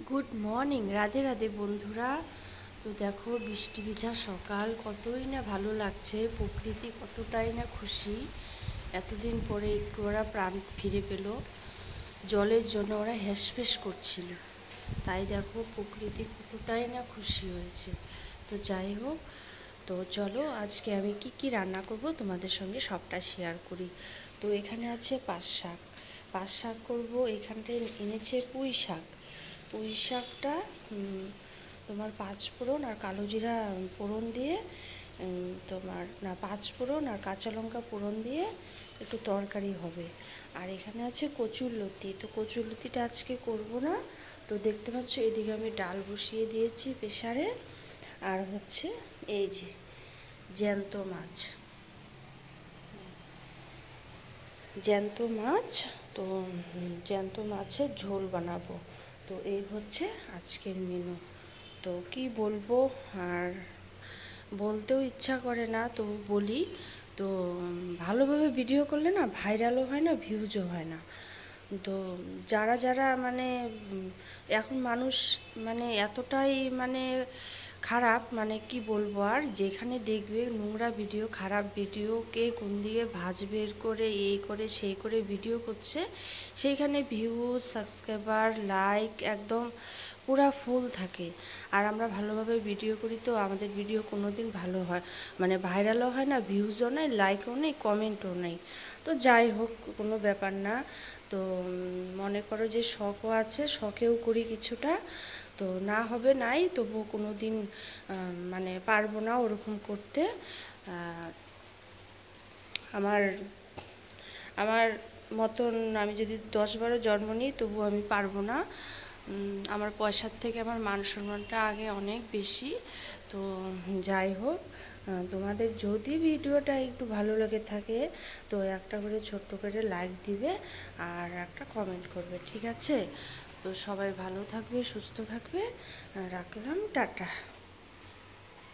Good morning, Radhe Radhe বন্ধুরা। তো দেখো, বৃষ্টি ভিজা সকাল, কতই না ভালো লাগছে, প্রকৃতি কতটাই না খুশি। এতদিন পরে একটু ওরা প্রাণ ফিরে পেল, জলের জন্য ওরা হেসফেস করছিল। তাই দেখো প্রকৃতি কতটাই না খুশি হয়েছে। তো যাই হোক, তো চলো আজকে আমি কি কি রান্না করব তোমাদের সঙ্গে সবটা শেয়ার করি। তো এখানে আছে পাঁচ শাক করবো। এখানটায় এনেছে পুঁই শাক। পুঁই শাকটা তোমার পাঁচফোড়ন আর কালো জিরা ফোড়ন দিয়ে, তোমার না পাঁচফোড়ন আর কাঁচা লঙ্কা ফোড়ন দিয়ে একটু তরকারি হবে। আর এখানে আছে কচুরলতি। তো কচুরলতিটা আজকে করব না। তো দেখতে পাচ্ছ এদিকে আমি ডাল বসিয়ে দিয়েছি প্রেসারে। আর হচ্ছে এই যে জ্যান্ত মাছ, তো জ্যান্ত মাছের ঝোল বানাবো। তো এই হচ্ছে আজকের মেনু। তো কি বলবো, আর বলতেও ইচ্ছা করে না, তো বলি। তো ভালোভাবে ভিডিও করলে না ভাইরালও হয় না, ভিউজও হয় না। তো যারা যারা মানে এখন মানুষ মানে এতটাই মানে খারাপ, মানে কি বলবো, আর যেখানে দেখবে নোংরা ভিডিও, খারাপ ভিডিও, কে কোন দিকে ভাঁজ বের করে এই করে সেই করে ভিডিও করছে, সেইখানে ভিউজ, সাবস্ক্রাইবার, লাইক একদম পুরা ফুল থাকে। আর আমরা ভালোভাবে ভিডিও করি, তো আমাদের ভিডিও কোনো দিন ভালো হয় মানে ভাইরালও হয় না, ভিউজও নেই, লাইকও নেই, কমেন্টও নেই। তো যাই হোক, কোনো ব্যাপার না। তো মনে করো যে শখও আছে, শখেও করি কিছুটা। তো না হবে নাই, তবুও কোনো দিন মানে পারবো না ওরকম করতে। আমার আমার মতন আমি যদি 10-12 জন্ম নিই, তবুও আমি পারবো না। আমার পয়সার থেকে আমার মান সম্মানটা আগে অনেক বেশি। তো যাই হোক, তোমাদের যদি ভিডিওটা একটু ভালো লেগে থাকে, তো একটা করে ছোট্ট করে লাইক দিবে আর একটা কমেন্ট করবে, ঠিক আছে? তো সবাই ভালো থাকবে, সুস্থ থাকবে, রাখলাম, টাটা।